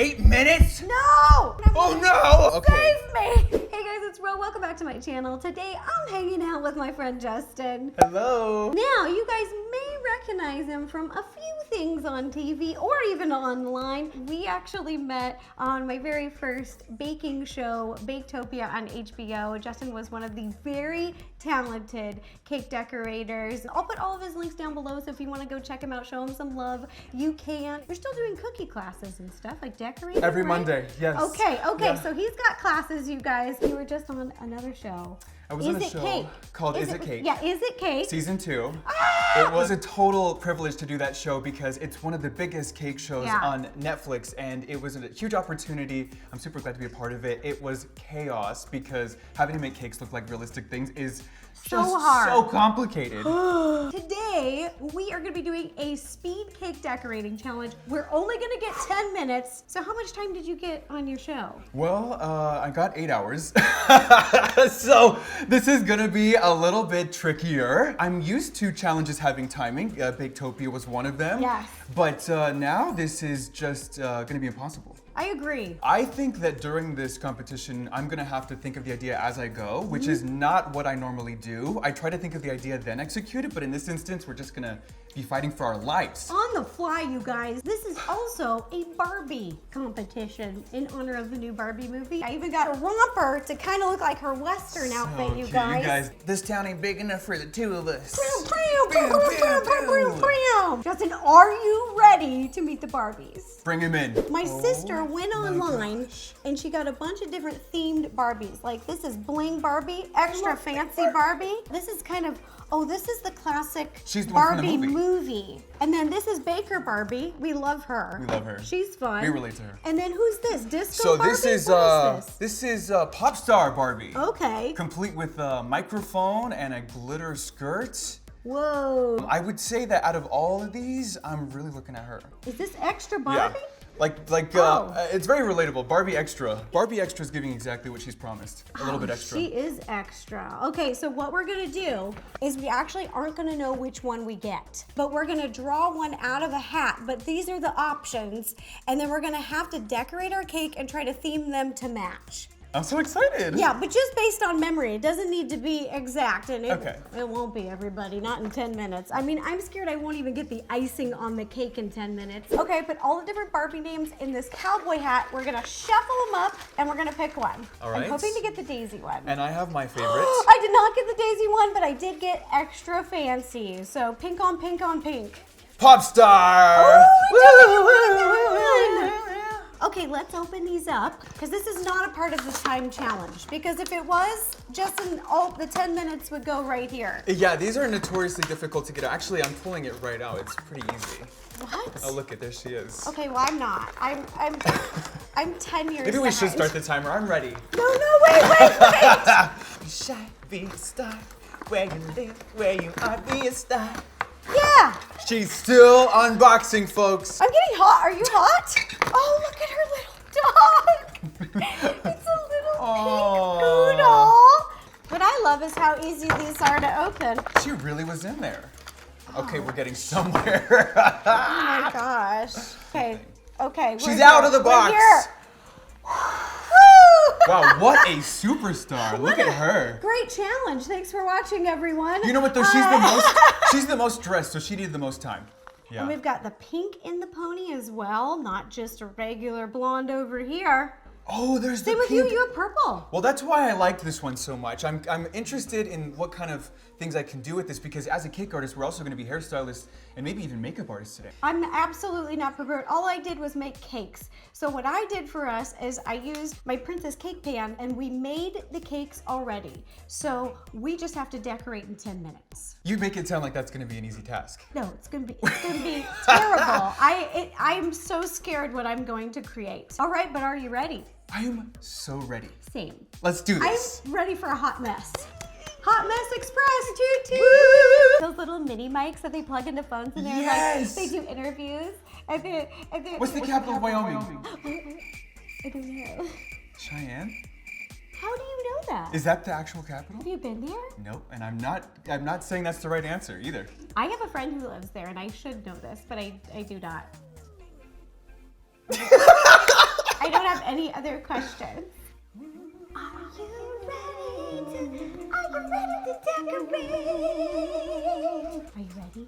8 minutes? No! Oh no! Okay. Save me! Hey guys, it's Ro. Welcome back to my channel. Today I'm hanging out with my friend Justin. Hello. Now, you guys may recognize him from a few things on TV or even online. We actually met on my very first baking show, Baketopia on HBO. Justin was one of the very talented cake decorators. I'll put all of his links down below, so if you want to go check him out, show him some love, you can. We're still doing cookie classes and stuff, like decorating, Every right? Monday, yes. Okay, Yeah. so he's got classes, you guys. You were just on another show. I was on a show called Is It Cake? Yeah, Is It Cake? Season 2. Ah! It was a total privilege to do that show because it's one of the biggest cake shows on Netflix, and it was a huge opportunity. I'm super glad to be a part of it. It was chaos because having to make cakes look like realistic things is so hard. So complicated. Today, we are gonna be doing a speed cake decorating challenge. We're only gonna get 10 minutes. So how much time did you get on your show? Well, I got 8 hours. So this is gonna be a little bit trickier. I'm used to challenges having timing. Baketopia was one of them. Yes. But now this is just gonna be impossible. I agree. I think that during this competition, I'm gonna have to think of the idea as I go, which is not what I normally do. I try to think of the idea, then execute it, but in this instance, we're just gonna be fighting for our lives. On the fly, you guys. This is also a Barbie competition in honor of the new Barbie movie. I even got a romper to kind of look like her Western outfit, you cute, guys. This town ain't big enough for the two of us. Justin, are you ready to meet the Barbies? Bring him in. My sister went online and she got a bunch of different themed Barbies. Like this is bling Barbie, extra fancy Barbie. This is kind of, this is the classic Barbie movie. And then this is Baker Barbie. We love her. We love her. She's fun. We relate to her. And then who's this? Disco So Barbie? this is pop star Barbie. Okay. Complete with a microphone and a glitter skirt. Whoa. I would say that out of all of these, I'm really looking at her. Is this extra Barbie? Yeah. It's very relatable. Barbie Extra. Barbie Extra is giving exactly what she's promised. A little bit extra. She is extra. Okay, so what we're gonna do is we actually aren't gonna know which one we get, but we're gonna draw one out of a hat, but these are the options, and then we're gonna have to decorate our cake and try to theme them to match. I'm so excited. Yeah, but just based on memory. It doesn't need to be exact, and Okay. it won't be, everybody, not in 10 minutes. I mean, I'm scared I won't even get the icing on the cake in 10 minutes. Okay, put all the different Barbie names in this cowboy hat. We're gonna shuffle them up, and we're gonna pick one. All right. I'm hoping to get the daisy one. And I have my favorite. I did not get the daisy one, but I did get extra fancy. So pink on pink on pink. Pop star! Okay, let's open these up, because this is not a part of the time challenge. Because if it was, Justin, the 10 minutes would go right here. Yeah, these are notoriously difficult to get out. Actually, I'm pulling it right out. It's pretty easy. What? Oh, look, there she is. Okay, well, I'm not. I'm 10 years Maybe we should behind. start the timer. I'm ready. No, wait. You shy, be a star. Where you live, where you are, be a star. Yeah. She's still unboxing, folks. I'm getting hot. Are you hot? Oh, look at her little dog. It's a little pink poodle. What I love is how easy these are to open. She really was in there. Okay, we're getting somewhere. Oh my gosh. Okay. She's out of the box. We're here. Wow, what a superstar. Look at her. Great challenge. Thanks for watching, everyone. You know what though? She's the most dressed, so she needed the most time. Yeah. And we've got the pink in the pony as well, not just a regular blonde over here. Oh, there's the Same with pink. you have purple. Well, that's why I liked this one so much. I'm interested in what kind of things I can do with this, because as a cake artist, we're also going to be hairstylists and maybe even makeup artists today. I'm absolutely not prepared. All I did was make cakes. So what I did for us is I used my princess cake pan, and we made the cakes already. So we just have to decorate in 10 minutes. You make it sound like that's going to be an easy task. No, it's gonna be terrible. I'm so scared what I'm going to create. All right, but are you ready? I am so ready. Same. Let's do this. I'm ready for a hot mess. Hot Mess Express, toot toot. Those little mini mics that they plug into phones and they're Yes. like, they do interviews. And then, What's the capital of Wyoming? I don't know. Cheyenne? How do you know that? Is that the actual capital? Have you been there? Nope, and I'm not saying that's the right answer either. I have a friend who lives there, and I should know this, but I do not. any other questions? Are you ready to decorate? Are you ready?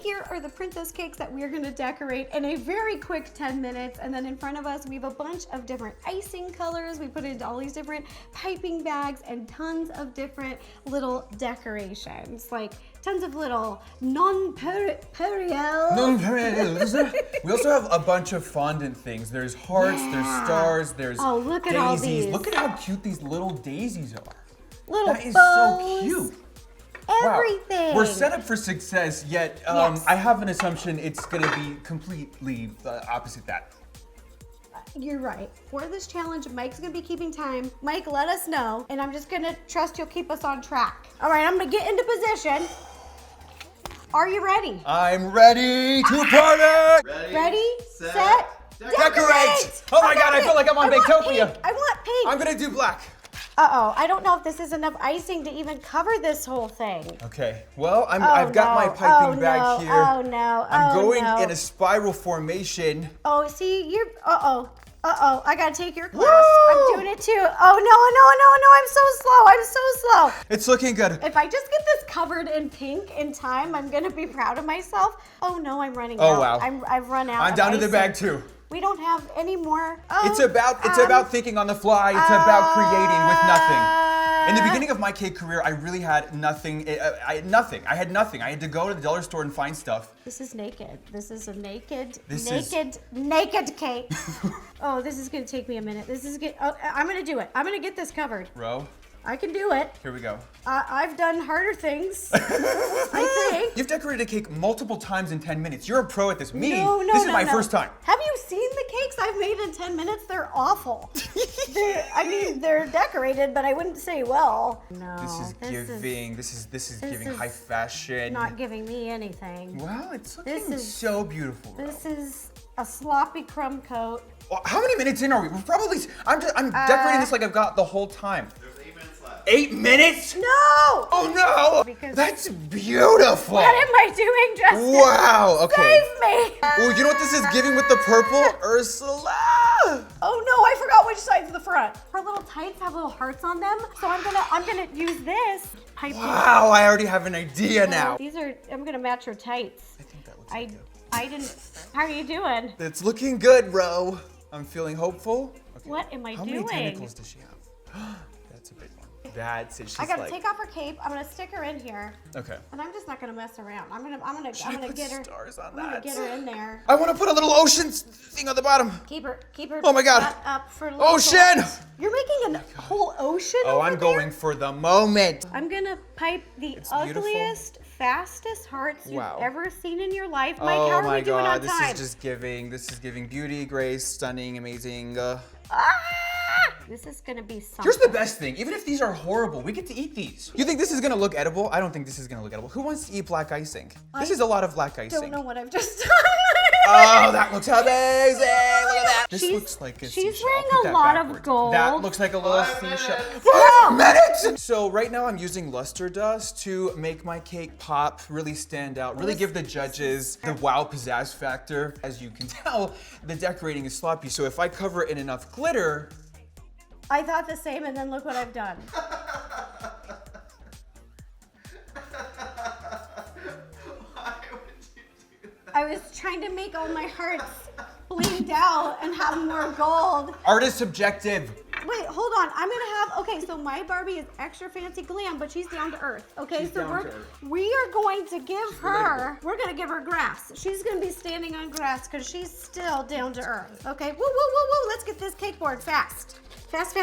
Here are the princess cakes that we're gonna decorate in a very quick 10 minutes. And then in front of us, we have a bunch of different icing colors. We put it into all these different piping bags and tons of different little decorations, like tons of little non-perials. We also have a bunch of fondant things. There's hearts, there's stars, there's look at daisies. all these. Look at how cute these little daisies are. Little that is bows. so cute. Everything. Wow. We're set up for success, yet Yes. I have an assumption it's gonna be completely opposite that. You're right. For this challenge, Mike's gonna be keeping time. Mike, let us know, and I'm just gonna trust you'll keep us on track. All right, I'm gonna get into position. Are you ready? I'm ready to party! Ready, set, decorate! Oh my god, I feel like I'm on Backtopia. I want pink. I'm gonna do black. Uh-oh, I don't know if this is enough icing to even cover this whole thing. Okay, well, I've got my piping bag here. Oh no, I'm going in a spiral formation. Oh, see, you're, uh-oh, I gotta take your class. Woo! I'm doing it too. Oh no, I'm so slow. It's looking good. If I just get this covered in pink in time, I'm gonna be proud of myself. Oh no, I'm running out. Oh wow. I've run out. I'm down to the bag too. We don't have any more. Oh, It's about thinking on the fly. It's about creating with nothing. In the beginning of my cake career, I really had nothing. I had nothing. I had to go to the dollar store and find stuff. This is naked. This is a naked cake. Oh, this is gonna take me a minute. I'm gonna do it. I'm gonna get this covered. Ro, I can do it. here we go. I've done harder things, I think. You've decorated a cake multiple times in 10 minutes. You're a pro at this. Me, No, this is my first time. Have you seen the cakes I've made in 10 minutes? They're awful. They're decorated, but I wouldn't say well. No. This is giving high fashion. Not giving me anything. Wow, it's looking so beautiful. Ro. This is a sloppy crumb coat. Well, how many minutes in are we? We're probably. I'm decorating this like I've got the whole time. There's 8 minutes left. 8 minutes? No! Oh no! Because- That's beautiful. What am I doing, Justin? Wow. Okay. Save me! Oh, you know what this is giving with the purple? Ursula. Oh no, I forgot which side's the front. Her little tights have little hearts on them, so I'm gonna use this. Wow, I already have an idea now. I'm gonna match her tights. I think that looks good. I didn't. How are you doing? It's looking good, bro. I'm feeling hopeful. Okay. What am I How doing? many tentacles does she have? That's a big one. That's it. She's I gotta like, take off her cape. I'm gonna stick her in here, okay. and I'm just not gonna mess around. I'm gonna Put get her. stars on I'm gonna that. get her in there. I want to put a little ocean thing on the bottom. Keep her. Oh my God. Up for a little Ocean! You're making a whole ocean. Oh, over I'm there? going for the moment. I'm gonna pipe the It's beautiful. ugliest, fastest hearts Wow. you've ever seen in your life. Mike, how Oh are my we doing God, on time? this is giving beauty, grace, stunning, amazing. This is gonna be something. Here's the best thing, even if these are horrible, we get to eat these. You think this is gonna look edible? I don't think this is gonna look edible. Who wants to eat black icing? This is a lot of black icing. Don't know what I've just done. Oh, that looks amazing! Look at that. This looks like a she's seashell. wearing Put a that lot of backwards. gold. That looks like a little 5 seashell. minutes. 5 minutes! So right now I'm using luster dust to make my cake pop, really stand out, really give the judges the wow pizzazz factor. As you can tell, the decorating is sloppy, so if I cover it in enough glitter, I thought the same, and then look what I've done. Why would you do that? I was trying to make all my hearts bleed out and have more gold. art is subjective. Wait, hold on. I'm gonna have, okay, so my Barbie is extra fancy glam, but she's down to earth. Okay, She's so down to earth. we are going to give her, relatable. we're gonna give her grass. She's gonna be standing on grass because she's still down to earth. Okay, woo, let's get this cake board fast. Fast.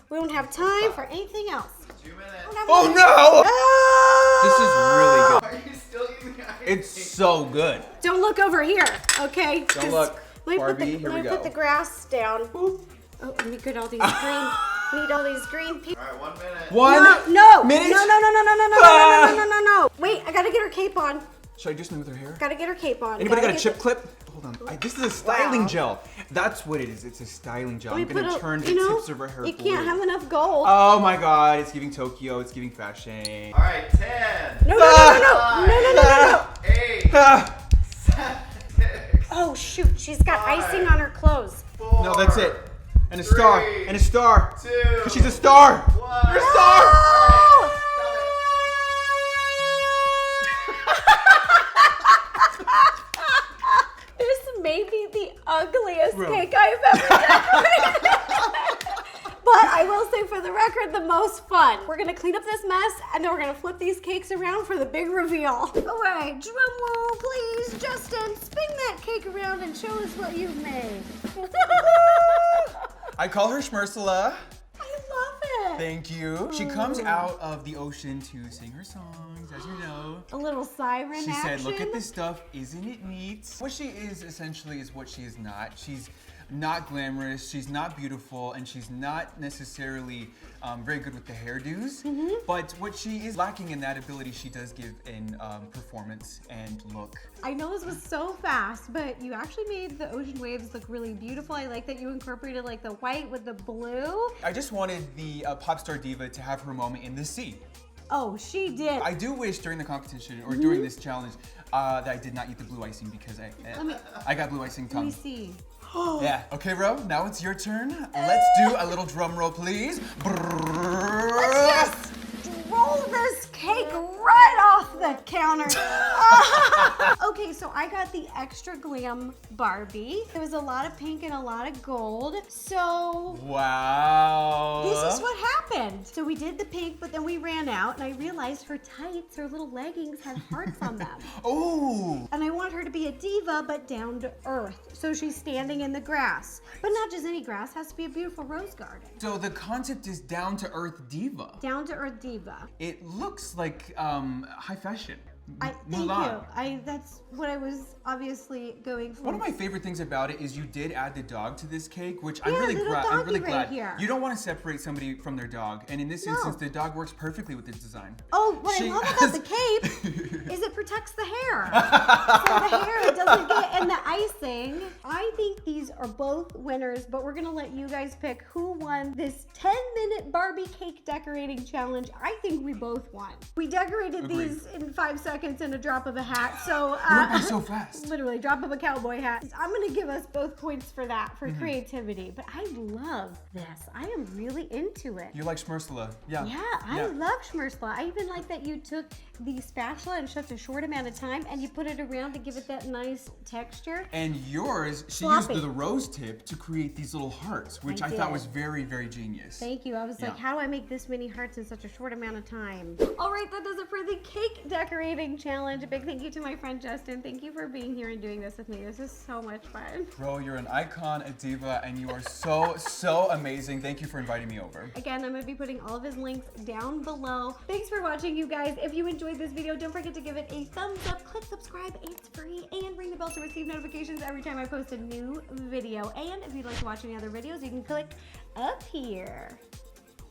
We don't have time for anything else. 2 minutes. Oh no! Ah! This is really good. Are you still eating the ice It's cream? so good. Don't look over here, okay? Don't look. Barbie, here we Let me go. put the grass down. Oh, let me get all these green. Need all these green people. All right, 1 minute. No. minute? No. Wait, I gotta get her cape on. Should I do something with her hair? Gotta get her cape on. Anybody Gotta got a get chip clip? Hold on. This is a styling Wow. gel. That's what it is. It's a styling gel. Let I'm me gonna put a- turn the you know, tips of her hair You blue. can't have enough gold. Oh my God! It's giving Tokyo. It's giving fashion. All right, 10. No. 8. Ah. Oh, shoot, she's got icing on her clothes. 4. No, that's it. And a star. 3, And a star. 2. Because she's a star. 1. You're a star. Oh! This may be the ugliest Bro. cake I've ever decorated. But I will say for the record, the most fun. We're gonna clean up this mess and then we're gonna flip these cakes around for the big reveal. All right, drum roll please. Justin, spin that cake around and show us what you've made. I call her Schmersula. I love it. Thank you. She comes out of the ocean to sing her songs, as you know. A little siren She action. said, look at this stuff, isn't it neat? What she is essentially is what she is not. She's not glamorous, she's not beautiful, and she's not necessarily very good with the hairdos. But what she is lacking in that ability, she does give in performance and look. I know this was so fast, but you actually made the ocean waves look really beautiful. I like that you incorporated like the white with the blue. I just wanted the pop star diva to have her moment in the sea. Oh, she did. I do wish during the competition or during this challenge that I did not eat the blue icing because I got blue icing Let me tongue. see. Yeah, okay, Ro, now it's your turn. Let's do a little drum roll, please. Let's just roll this cake right off the counter. Okay, so I got the extra glam Barbie. There was a lot of pink and a lot of gold. So Wow. this is what happened. So we did the pink, but then we ran out and I realized her tights, her little leggings had hearts on them. Oh. And I want her to be a diva, but down to earth. So she's standing in the grass. But not just any grass, has to be a beautiful rose garden. So the concept is down to earth diva. Down to earth diva. It looks like high fashion. Thank Mulan. you. That's what I was obviously going for. One of my favorite things about it is you did add the dog to this cake, which I'm Yeah, really little glad. I'm really doggy right glad. here. You don't want to separate somebody from their dog, and in this No. instance, the dog works perfectly with this design. Oh, what She I love has- about the cape is it protects the hair. So the hair doesn't get in the icing. I think these are both winners, but we're gonna let you guys pick who won this 10-minute Barbie cake decorating challenge. I think we both won. We decorated Agreed. these in 5 seconds in a drop of a hat, so You went by so fast. literally drop of a cowboy hat. I'm gonna give us both points for that, for Mm-hmm. creativity. But I love this. I am really into it. You like Schmersula. Yeah. Yeah, I love Schmersla. I even like that you took the spatula and shoved a short amount of time and you put it around to give it that nice texture. And yours, she Sloppy. used the rose tip to create these little hearts, which I I thought did. was very, very genius. Thank you. I was like, Yeah. how do I make this many hearts in such a short amount of time? All right, that does it for the cake decorating challenge. A big thank you to my friend Justin. Thank you for being here and doing this with me. This is so much fun. Bro, you're an icon, a diva, and you are so, so amazing. Thank you for inviting me over. Again, I'm going to be putting all of his links down below. Thanks for watching, you guys. If you enjoyed this video, don't forget to give it a thumbs up, click subscribe, it's free, and ring the bell to receive notifications every time I post a new video. And if you'd like to watch any other videos, you can click up here.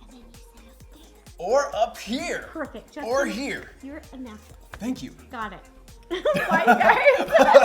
And then you sit up there. Or up here. Perfect. Justin, Or here. You're a natural. Thank you. Got it. Bye, guys.